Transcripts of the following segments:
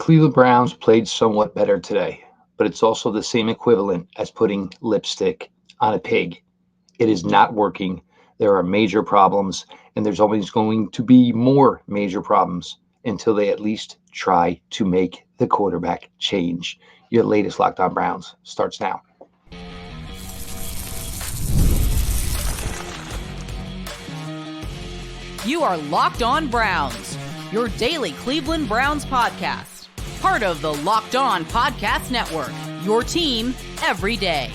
Cleveland Browns played somewhat better today, but it's also the same equivalent as putting lipstick on a pig. It is not working. There are major problems, and there's always going to be more major problems until they at least try to make the quarterback change. Your latest Locked On Browns starts now. You are Locked On Browns, your daily Cleveland Browns podcast. Part of the Locked On Podcast Network, your team every day.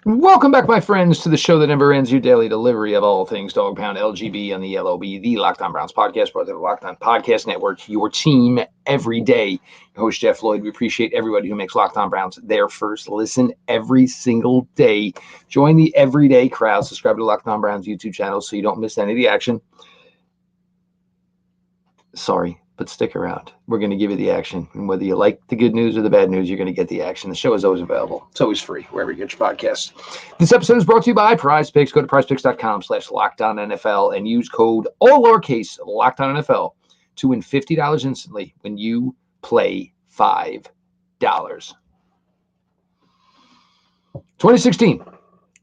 Welcome back, my friends, to the show that never ends, your daily delivery of all things Dog Pound, LGB, and the LOB, the Locked On Browns podcast, brought to the Locked On Podcast Network, your team every day. Your host, Jeff Lloyd. We appreciate everybody who makes Locked On Browns their first listen every single day. Join the everyday crowd. Subscribe to Locked On Browns YouTube channel so you don't miss any of the action. Sorry, but stick around. We're going to give you the action. And whether you like the good news or the bad news, you're going to get the action. The show is always available. It's always free wherever you get your podcasts. This episode is brought to you by PrizePicks. Go to prizepicks.com/LockedOnNFL and use code all lowercase LockedOnNFL to win $50 instantly when you play $5. 2016,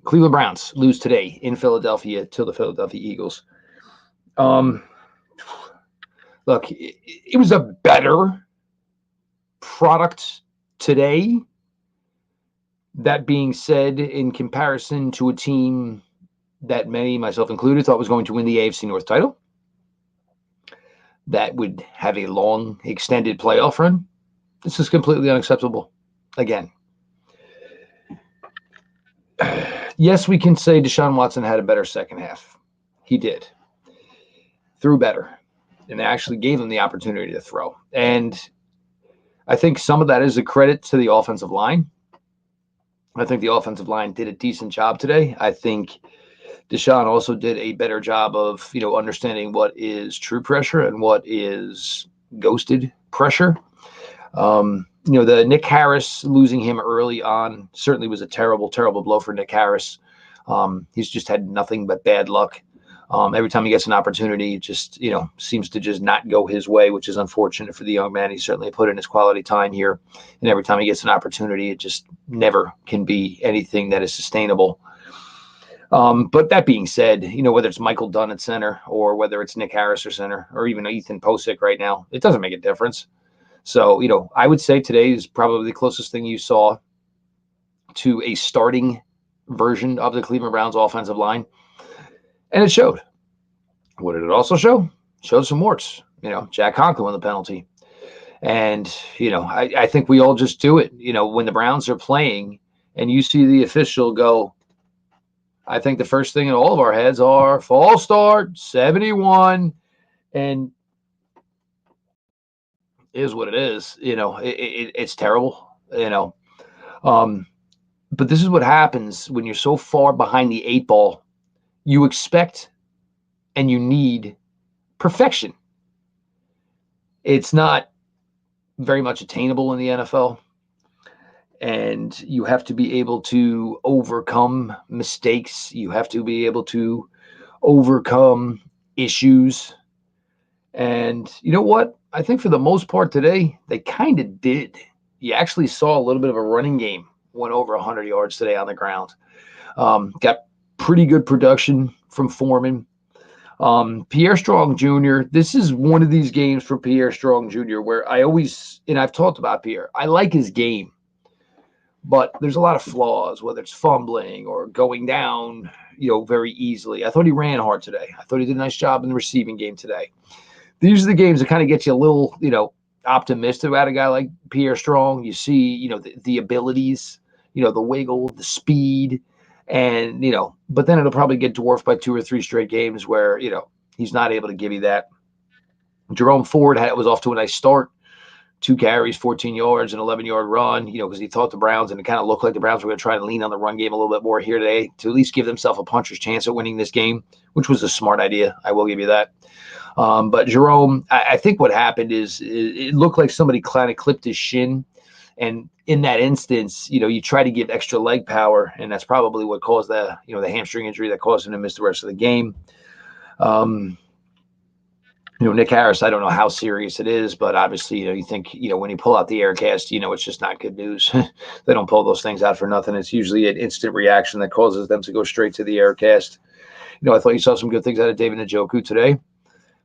Cleveland Browns lose today in Philadelphia to the Philadelphia Eagles. Look, it was a better product today. That being said, in comparison to a team that many, myself included, thought was going to win the AFC North title, that would have a long, extended playoff run, this is completely unacceptable. Again, yes, we can say Deshaun Watson had a better second half. He did. Threw better. And they actually gave him the opportunity to throw. And I think some of that is a credit to the offensive line. I think the offensive line did a decent job today. I think Deshaun also did a better job of, understanding what is true pressure and what is ghosted pressure. The Nick Harris, losing him early on certainly was a terrible, terrible blow for Nick Harris. He's just had nothing but bad luck. Every time he gets an opportunity, it just, seems to just not go his way, which is unfortunate for the young man. He certainly put in his quality time here. And every time he gets an opportunity, it just never can be anything that is sustainable. But that being said, whether it's Michael Dunn at center or whether it's Nick Harris or center or even Ethan Posick right now, it doesn't make a difference. So, I would say today is probably the closest thing you saw to a starting version of the Cleveland Browns offensive line. And it showed. What did it also show? Showed some warts. Jack Conklin won the penalty. And, I think we all just do it. When the Browns are playing and you see the official go, I think the first thing in all of our heads are false start, 71. And is what it is. It's terrible, But this is what happens when you're so far behind the eight ball. You expect and you need perfection. It's not very much attainable in the NFL. And you have to be able to overcome mistakes. You have to be able to overcome issues. And you know what? I think for the most part today, they kind of did. You actually saw a little bit of a running game. Went over 100 yards today on the ground. Got pretty good production from Foreman. Pierre Strong Jr., this is one of these games for Pierre Strong Jr. where I've talked about Pierre, I like his game, but there's a lot of flaws, whether it's fumbling or going down, very easily. I thought he ran hard today. I thought he did a nice job in the receiving game today. These are the games that kind of get you a little, optimistic about a guy like Pierre Strong. You see, the abilities, the wiggle, the speed. And, but then it'll probably get dwarfed by 2 or 3 straight games where, he's not able to give you that. Jerome Ford was off to a nice start. 2 carries, 14 yards, an 11-yard run, because he thought the Browns, and it kind of looked like the Browns were going to try to lean on the run game a little bit more here today to at least give themselves a puncher's chance at winning this game, which was a smart idea. I will give you that. But Jerome, I think what happened is it looked like somebody kind of clipped his shin And in that instance, you try to give extra leg power, and that's probably what caused the hamstring injury that caused him to miss the rest of the game. Nick Harris, I don't know how serious it is, but obviously, you think, when you pull out the air cast, it's just not good news. They don't pull those things out for nothing. It's usually an instant reaction that causes them to go straight to the air cast. I thought you saw some good things out of David Njoku today.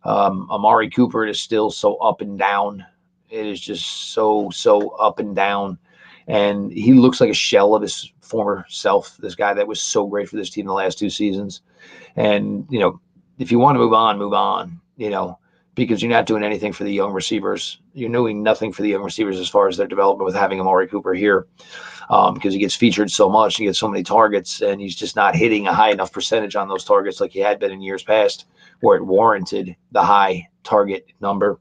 Amari Cooper is still so up and down. It is just so up and down. And he looks like a shell of his former self, this guy that was so great for this team the last 2 seasons. And, if you want to move on, because you're not doing anything for the young receivers. You're doing nothing for the young receivers as far as their development with having Amari Cooper here, because he gets featured so much, he gets so many targets, and he's just not hitting a high enough percentage on those targets like he had been in years past, where it warranted the high target number.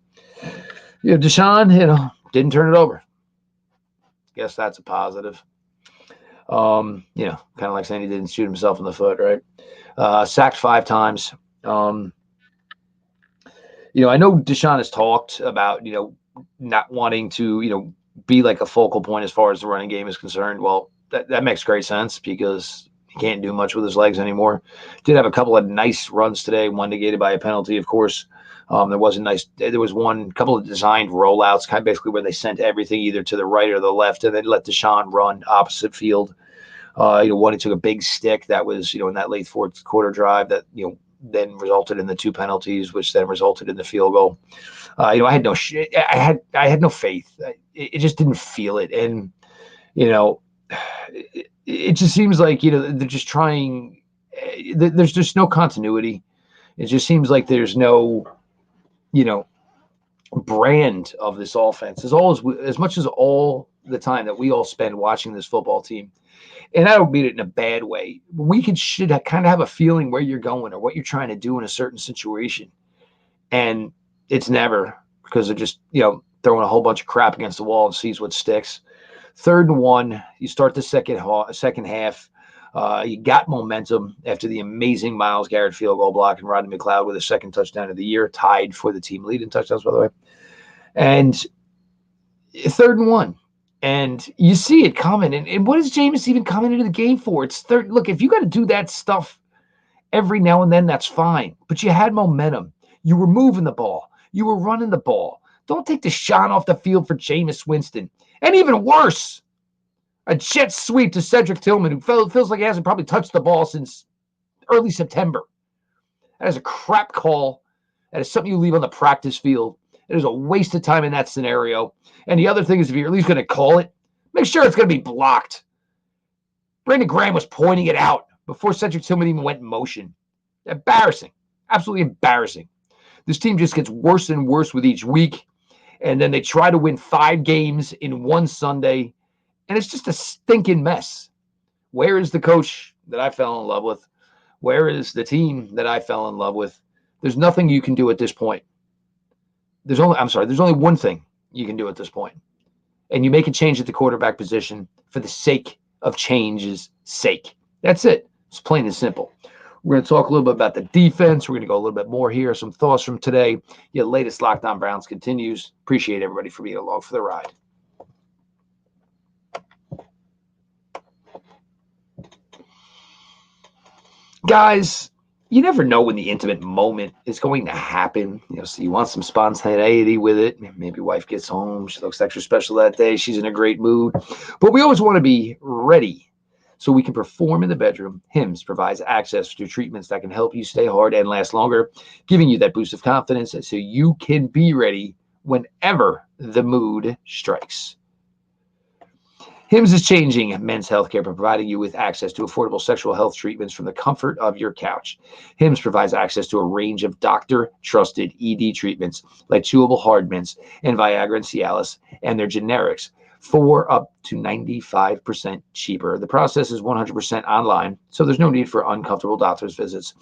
Deshaun, didn't turn it over. Guess that's a positive. Kind of like saying he didn't shoot himself in the foot, right? Sacked 5 times. I know Deshaun has talked about, not wanting to, be like a focal point as far as the running game is concerned. Well, that makes great sense because he can't do much with his legs anymore. Did have a couple of nice runs today, one negated by a penalty, of course. There was couple of designed rollouts, kind of basically where they sent everything either to the right or the left and then let Deshaun run opposite field. One, he took a big stick that was, in that late fourth quarter drive that, then resulted in the 2 penalties, which then resulted in the field goal. I had no I had no faith. It just didn't feel it. And, it just seems like, they're just trying, there's just no continuity. It just seems like there's no, brand of this offense. As much as all the time that we all spend watching this football team, and I don't mean it in a bad way, we should kind of have a feeling where you're going or what you're trying to do in a certain situation. And it's never, because they're just, throwing a whole bunch of crap against the wall and sees what sticks. 3rd and 1, you start the second half. You got momentum after the amazing Myles Garrett field goal block and Rodney McLeod with a 2nd touchdown of the year, tied for the team lead in touchdowns, by the way. And 3rd and 1. And you see it coming. And what is Jameis even coming into the game for? It's third. Look, if you got to do that stuff every now and then, that's fine. But you had momentum. You were moving the ball. You were running the ball. Don't take the shot off the field for Jameis Winston. And even worse, a jet sweep to Cedric Tillman, who feels like he hasn't probably touched the ball since early September. That is a crap call. That is something you leave on the practice field. It is a waste of time in that scenario. And the other thing is, if you're at least going to call it, make sure it's going to be blocked. Brandon Graham was pointing it out before Cedric Tillman even went in motion. Embarrassing. Absolutely embarrassing. This team just gets worse and worse with each week. And then they try to win 5 games in one Sunday. And it's just a stinking mess. Where is the coach that I fell in love with? Where is the team that I fell in love with? There's nothing you can do at this point. There's only one thing you can do at this point. And you make a change at the quarterback position for the sake of change's sake. That's it. It's plain and simple. We're going to talk a little bit about the defense. We're going to go a little bit more here. Some thoughts from today. Your latest Locked On Browns continues. Appreciate everybody for being along for the ride. Guys, you never know when the intimate moment is going to happen. So you want some spontaneity with it. Maybe wife gets home. She looks extra special that day. She's in a great mood. But we always want to be ready so we can perform in the bedroom. Hims provides access to treatments that can help you stay hard and last longer, giving you that boost of confidence so you can be ready whenever the mood strikes. Hims is changing men's healthcare by providing you with access to affordable sexual health treatments from the comfort of your couch. Hims provides access to a range of doctor-trusted ED treatments like chewable hard mints and Viagra and Cialis and their generics for up to 95% cheaper. The process is 100% online, so there's no need for uncomfortable doctor's visits.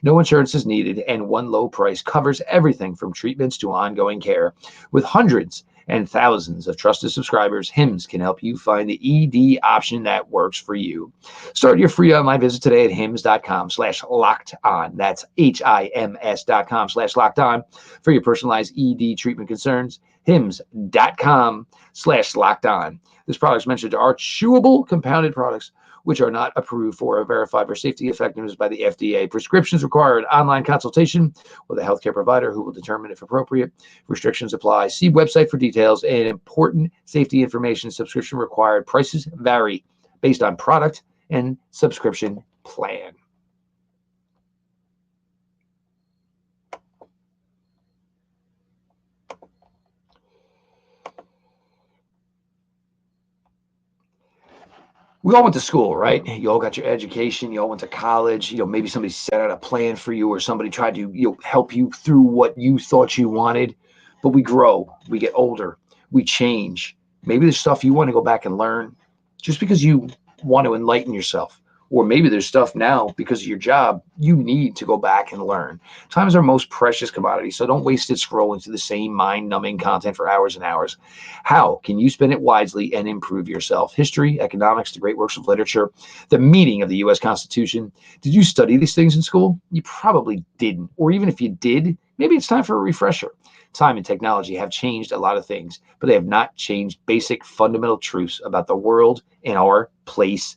No insurance is needed, and one low price covers everything from treatments to ongoing care. With hundreds and thousands of trusted subscribers, Hims can help you find the ED option that works for you. Start your free online visit today at hims.com/lockedon. That's HIMS.com/lockedon for your personalized ED treatment concerns. HIMS.com/lockedon. These products mentioned are chewable compounded products which are not approved for or verified for safety effectiveness by the FDA. Prescriptions require an online consultation with a healthcare provider who will determine if appropriate. Restrictions apply. See website for details and important safety information. Subscription required. Prices vary based on product and subscription plan. We all went to school, right? You all got your education. You all went to college. Maybe somebody set out a plan for you, or somebody tried to help you through what you thought you wanted. But we grow, we get older, we change. Maybe there's stuff you want to go back and learn just because you want to enlighten yourself. Or maybe there's stuff now because of your job you need to go back and learn. Time is our most precious commodity, so don't waste it scrolling through the same mind-numbing content for hours and hours. How can you spend it wisely and improve yourself? History, economics, the great works of literature, the meaning of the U.S. Constitution. Did you study these things in school? You probably didn't. Or even if you did, maybe it's time for a refresher. Time and technology have changed a lot of things, but they have not changed basic fundamental truths about the world and our place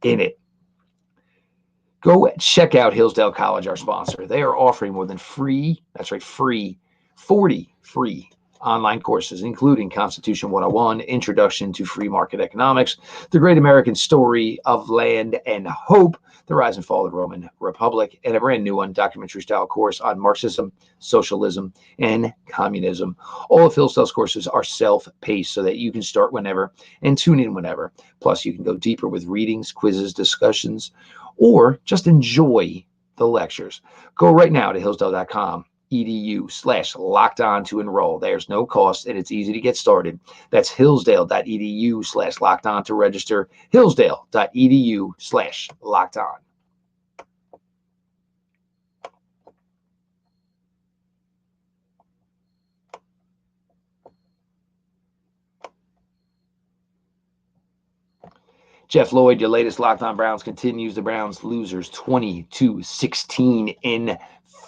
in it. Go check out Hillsdale College, our sponsor. They are offering more than 40 free online courses, including Constitution 101, Introduction to Free Market Economics, The Great American Story of Land and Hope, The Rise and Fall of the Roman Republic, and a brand new one, documentary-style course on Marxism, socialism, and communism. All of Hillsdale's courses are self-paced so that you can start whenever and tune in whenever. Plus, you can go deeper with readings, quizzes, discussions, or just enjoy the lectures. Go right now to hillsdale.edu/lockedon to enroll. There's no cost and it's easy to get started. That's hillsdale.edu/lockedon to register. hillsdale.edu/lockedon. Jeff Lloyd, your latest Locked On Browns continues. The Browns losers 20-16 in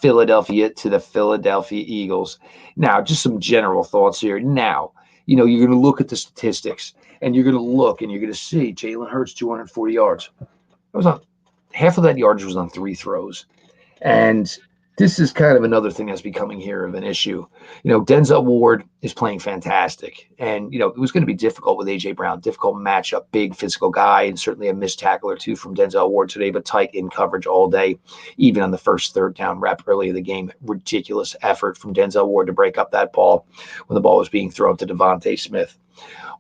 Philadelphia to the Philadelphia Eagles. Now, just some general thoughts here. Now, you're going to look at the statistics, and you're going to look, and you're going to see Jalen Hurts 240 yards. Half of that yardage was on 3 throws. And this is kind of another thing that's becoming here of an issue. Denzel Ward is playing fantastic. And, it was going to be difficult with A.J. Brown, difficult matchup, big physical guy, and certainly a missed tackle or two from Denzel Ward today, but tight in coverage all day, even on the first third down rep early in the game. Ridiculous effort from Denzel Ward to break up that ball when the ball was being thrown to Devontae Smith.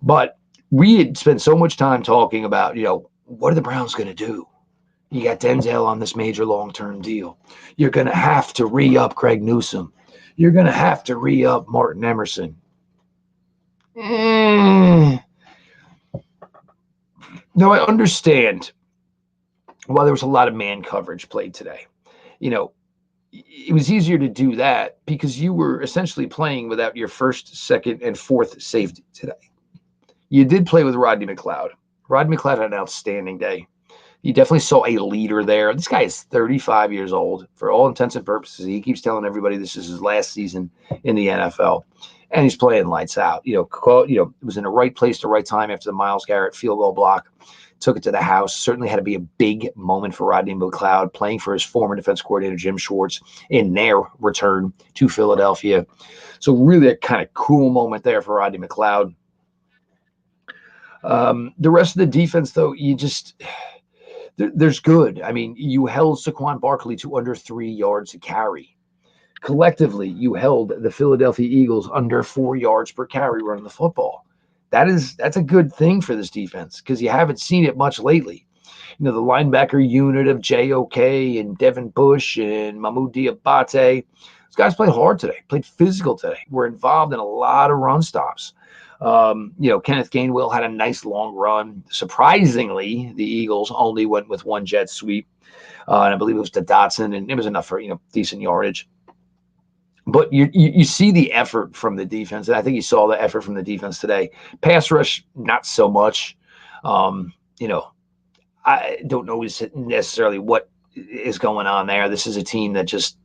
But we had spent so much time talking about, what are the Browns going to do? You got Denzel on this major long-term deal. You're going to have to re-up Craig Newsome. You're going to have to re-up Martin Emerson. Now, I understand why there was a lot of man coverage played today. It was easier to do that because you were essentially playing without your first, second, and fourth safety today. You did play with Rodney McLeod. Rodney McLeod had an outstanding day. You definitely saw a leader there. This guy is 35 years old. For all intents and purposes, he keeps telling everybody this is his last season in the NFL. And he's playing lights out. It was in the right place, the right time after the Myles Garrett field goal block. Took it to the house. Certainly had to be a big moment for Rodney McLeod, playing for his former defense coordinator, Jim Schwartz, in their return to Philadelphia. So really a kind of cool moment there for Rodney McLeod. The rest of the defense, though, there's good. I mean, you held Saquon Barkley to under 3 yards a carry. Collectively, you held the Philadelphia Eagles under 4 yards per carry running the football. That's a good thing for this defense because you haven't seen it much lately. The linebacker unit of JOK and Devin Bush and Mahmoud Diabate, those guys played hard today, played physical today. Were involved in a lot of run stops. Kenneth Gainwell had a nice long run. Surprisingly, the Eagles only went with one jet sweep, and I believe it was to Dotson, and it was enough for decent yardage. But you see the effort from the defense, and I think you saw the effort from the defense today. Pass rush, not so much. I don't know necessarily what is going on there. This is a team that just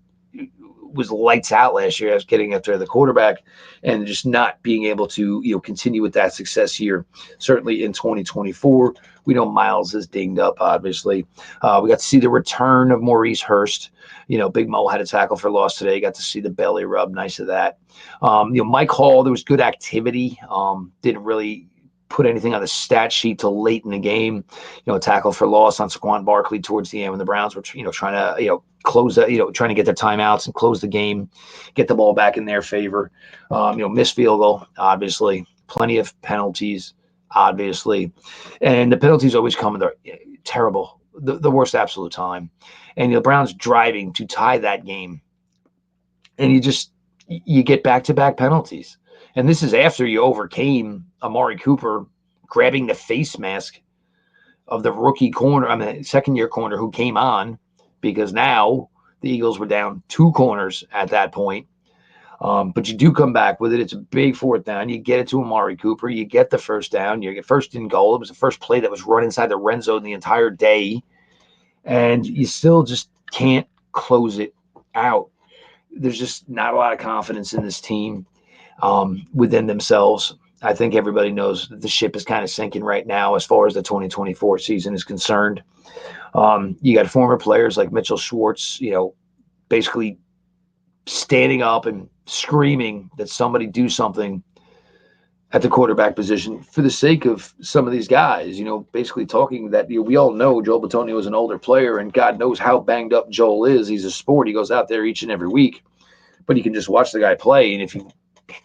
was lights out last year as getting after the quarterback and just not being able to, continue with that success here. Certainly in 2024, we know Miles is dinged up, obviously. We got to see the return of Maurice Hurst. Big Mo had a tackle for loss today. Got to see the belly rub. Nice of that. Mike Hall, there was good activity. Didn't really put anything on the stat sheet till late in the game. A tackle for loss on Saquon Barkley towards the end when the Browns were, trying to, close that, trying to get their timeouts and close the game, get the ball back in their favor. Missed field goal, obviously. Plenty of penalties, obviously. And the penalties always come in the terrible, the worst absolute time. And the Browns driving to tie that game. And you get back-to-back penalties. And this is after you overcame Amari Cooper grabbing the face mask of the rookie corner, second-year corner who came on, because now the Eagles were down 2 corners at that point. But you do come back with it. It's a big 4th down. You get it to Amari Cooper. You get the first down. You get first and goal. It was the first play that was run inside the red zone the entire day. And you still just can't close it out. There's just not a lot of confidence in this team within themselves. I think everybody knows that the ship is kind of sinking right now as far as the 2024 season is concerned. You got former players like Mitchell Schwartz, basically standing up and screaming that somebody do something at the quarterback position for the sake of some of these guys, basically talking that we all know Joel Bitonio is an older player and God knows how banged up Joel is. He's a sport. He goes out there each and every week, but you can just watch the guy play. And if you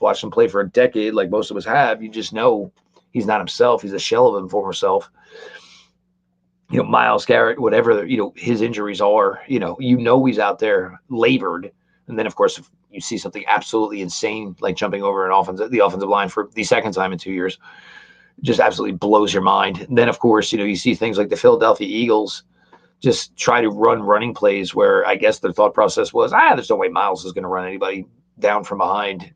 watch him play for a decade, like most of us have, you just know he's not himself. He's a shell of him former self. Myles Garrett, whatever, his injuries are, he's out there labored. And then, of course, if you see something absolutely insane, like jumping over the offensive line for the second time in 2 years, just absolutely blows your mind. And then, of course, you see things like the Philadelphia Eagles just try to run running plays where I guess their thought process was, there's no way Miles is going to run anybody down from behind.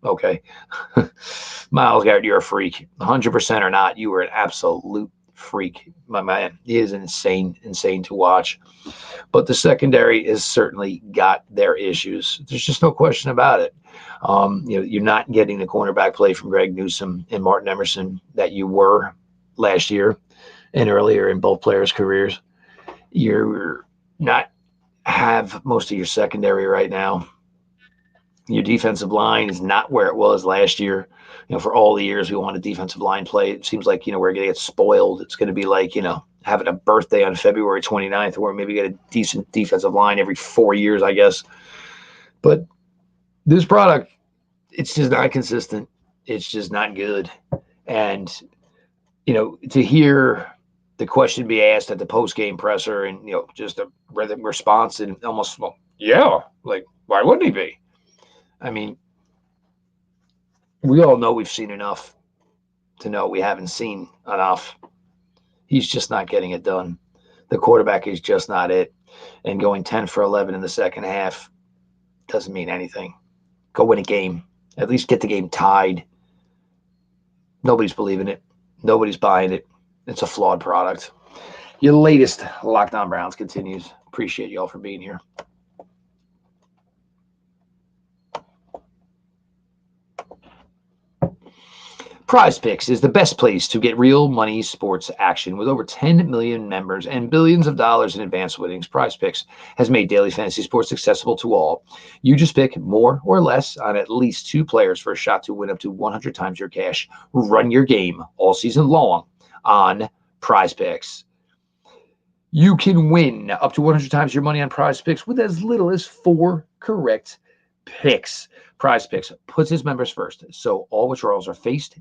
Okay. Myles Garrett, you're a freak. 100% or not, you were an absolute freak. My man, he is insane to watch. But the secondary has certainly got their issues. There's just no question about it. You're not getting the cornerback play from Greg Newsome and Martin Emerson that you were last year and earlier in both players' careers. You're not have most of your secondary right now. Your defensive line is not where it was last year. For all the years we wanted defensive line play, it seems like, we're going to get spoiled. It's going to be like, having a birthday on February 29th, where maybe get a decent defensive line every 4 years, I guess. But this product, it's just not consistent. It's just not good. And, to hear the question be asked at the post-game presser and, just a response and almost, well, yeah, like, why wouldn't he be? I mean, we all know we've seen enough to know we haven't seen enough. He's just not getting it done. The quarterback is just not it. And going 10 for 11 in the second half doesn't mean anything. Go win a game. At least get the game tied. Nobody's believing it. Nobody's buying it. It's a flawed product. Your latest Locked On Browns continues. Appreciate you all for being here. Prize Picks is the best place to get real money sports action. With over 10 million members and billions of dollars in advanced winnings, Prize Picks has made daily fantasy sports accessible to all. You just pick more or less on at least 2 players for a shot to win up to 100 times your cash. Run your game all season long on Prize Picks. You can win up to 100 times your money on Prize Picks with as little as 4 correct picks. Prize Picks puts its members first, so all withdrawals are fast,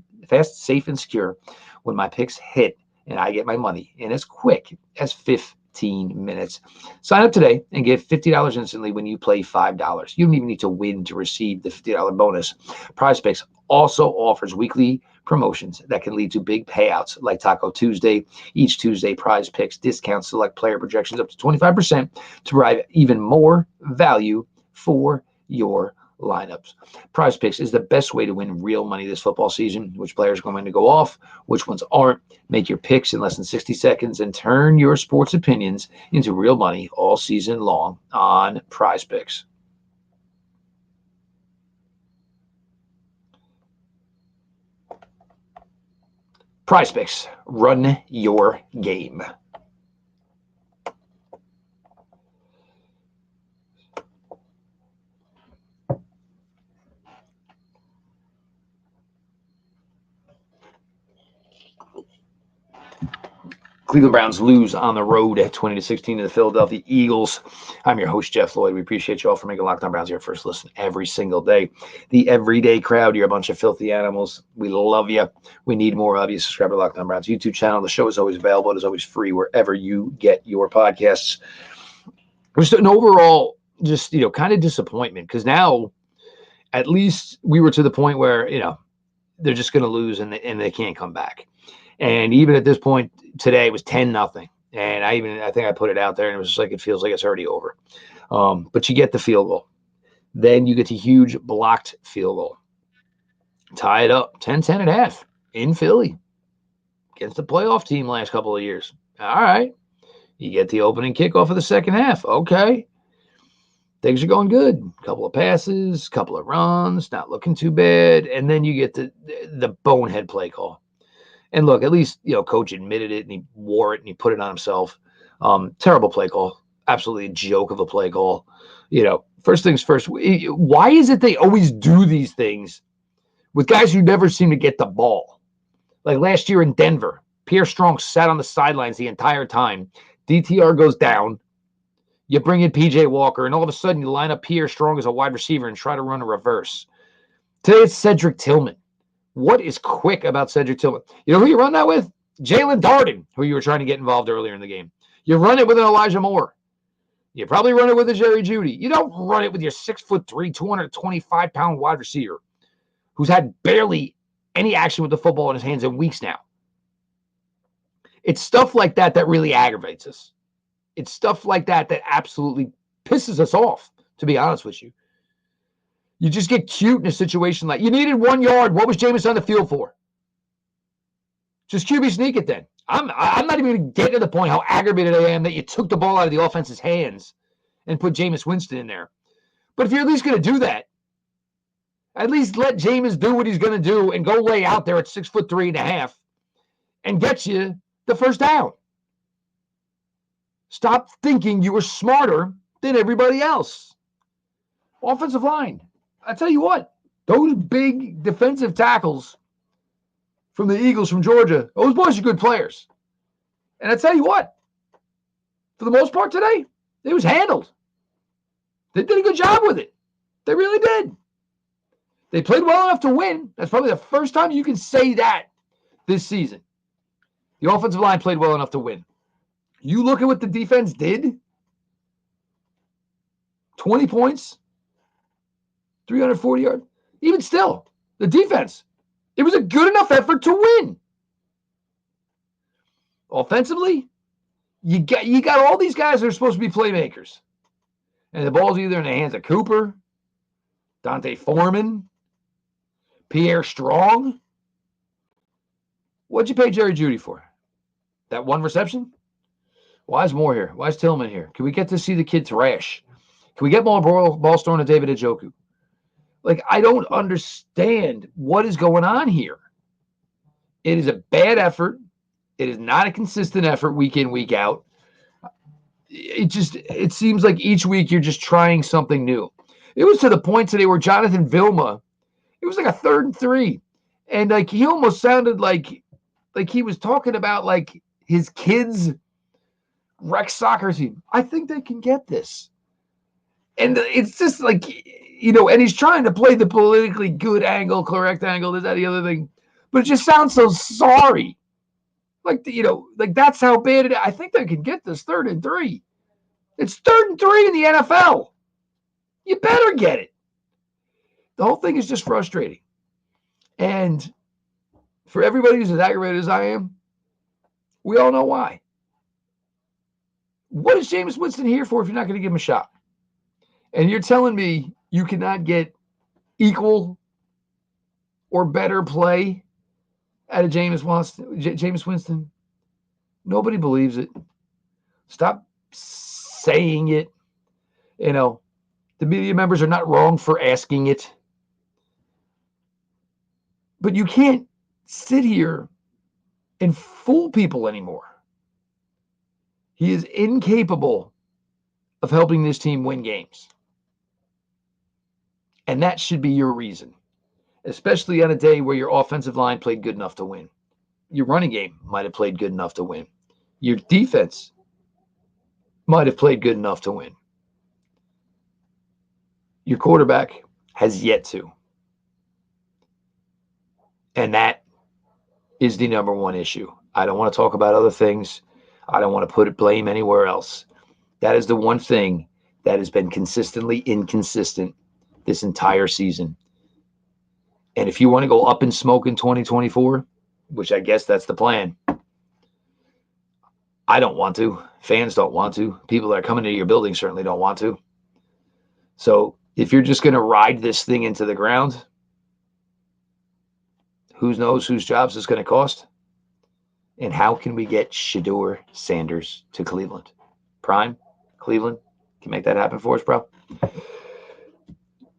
safe, and secure. When my picks hit and I get my money in as quick as 15 minutes. Sign up today and get $50 instantly when you play $5. You don't even need to win to receive the $50 bonus. Prize Picks also offers weekly promotions that can lead to big payouts like Taco Tuesday. Each Tuesday, Prize Picks discounts select player projections up to 25% to provide even more value for your lineups. Prize Picks is the best way to win real money this football season. Which players are going to go off, which ones aren't. Make your picks in less than 60 seconds and turn your sports opinions into real money all season long on Prize Picks. Prize Picks, run your game. Cleveland Browns lose on the road at 20-16 to the Philadelphia Eagles. I'm your host, Jeff Lloyd. We appreciate you all for making Locked On Browns your first listen every single day. The everyday crowd, you're a bunch of filthy animals. We love you. We need more of you. Subscribe to Locked On Browns YouTube channel. The show is always available. It is always free wherever you get your podcasts. Just an overall, just, kind of disappointment, because now at least we were to the point where, they're just going to lose and they can't come back. And even at this point today, it was 10-0. And I think I put it out there, and it was just like, it feels like it's already over. But you get the field goal. Then you get the huge blocked field goal. Tie it up, 10-10.5 in Philly against the playoff team last couple of years. All right. You get the opening kickoff of the second half. Okay. Things are going good. Couple of passes, couple of runs, not looking too bad. And then you get the bonehead play call. And look, at least, coach admitted it and he wore it and he put it on himself. Terrible play call. Absolutely a joke of a play call. First things first, why is it they always do these things with guys who never seem to get the ball? Like last year in Denver, Pierre Strong sat on the sidelines the entire time. DTR goes down. You bring in PJ Walker, and all of a sudden you line up Pierre Strong as a wide receiver and try to run a reverse. Today it's Cedric Tillman. What is quick about Cedric Tillman? You know who you run that with? Jalen Darden, who you were trying to get involved earlier in the game. You run it with an Elijah Moore. You probably run it with a Jerry Jeudy. You don't run it with your 6'3", 225-pound wide receiver who's had barely any action with the football in his hands in weeks now. It's stuff like that that really aggravates us. It's stuff like that that absolutely pisses us off, to be honest with you. You just get cute in a situation like, you needed 1 yard. What was Jameis on the field for? Just QB sneak it then. I'm not even going to get to the point how aggravated I am that you took the ball out of the offense's hands and put Jameis Winston in there. But if you're at least going to do that, at least let Jameis do what he's going to do and go lay out there at 6'3.5" and get you the first down. Stop thinking you were smarter than everybody else. Offensive line. I tell you what, those big defensive tackles from the Eagles from Georgia, those boys are good players. And I tell you what, for the most part today, it was handled. They did a good job with it. They really did. They played well enough to win. That's probably the first time you can say that this season. The offensive line played well enough to win. You look at what the defense did. 20 points, 340 yards. Even still, the defense, it was a good enough effort to win. Offensively, you got all these guys that are supposed to be playmakers. And the ball's either in the hands of Cooper, Dante Foreman, Pierre Strong. What'd you pay Jerry Jeudy for? That one reception? Why is Moore here? Why is Tillman here? Can we get to see the kid thrash? Can we get more ball thrown to David Njoku? Like, I don't understand what is going on here. It is a bad effort. It is not a consistent effort week in, week out. It seems like each week you're just trying something new. It was to the point today where Jonathan Vilma, it was like a 3rd and 3. And like he almost sounded like he was talking about like his kids' rec soccer team. I think they can get this. And it's just like, and he's trying to play the politically good angle, correct angle, this, that, the other thing. But it just sounds so sorry. Like, like that's how bad it is. I think they can get this 3rd and 3. It's 3rd and 3 in the NFL. You better get it. The whole thing is just frustrating. And for everybody who's as aggravated as I am, we all know why. What is Jameis Winston here for if you're not going to give him a shot? And you're telling me you cannot get equal or better play out of Jameis Winston? Nobody believes it. Stop saying it. The media members are not wrong for asking it. But you can't sit here and fool people anymore. He is incapable of helping this team win games. And that should be your reason, especially on a day where your offensive line played good enough to win. Your running game might have played good enough to win. Your defense might have played good enough to win. Your quarterback has yet to. And that is the number one issue. I don't want to talk about other things. I don't want to put blame anywhere else. That is the one thing that has been consistently inconsistent this entire season. And if you want to go up in smoke in 2024, which I guess that's the plan, I don't want to. Fans don't want to. People that are coming into your building certainly don't want to. So if you're just going to ride this thing into the ground, who knows whose jobs it's going to cost? And how can we get Shedeur Sanders to Cleveland? Prime, Cleveland, can make that happen for us, bro.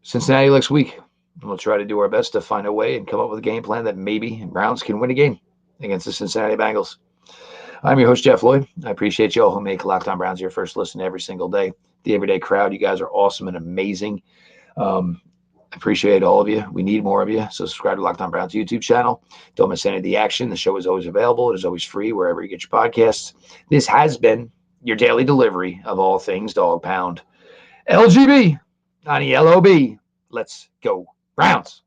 Cincinnati next week. We'll try to do our best to find a way and come up with a game plan that maybe Browns can win a game against the Cincinnati Bengals. I'm your host, Jeff Lloyd. I appreciate you all who make Locked On Browns your first listen every single day. The everyday crowd, you guys are awesome and amazing. I appreciate all of you. We need more of you. So subscribe to Locked On Browns YouTube channel. Don't miss any of the action. The show is always available. It is always free wherever you get your podcasts. This has been your daily delivery of all things Dog Pound. LGB on ELOB. Let's go Browns.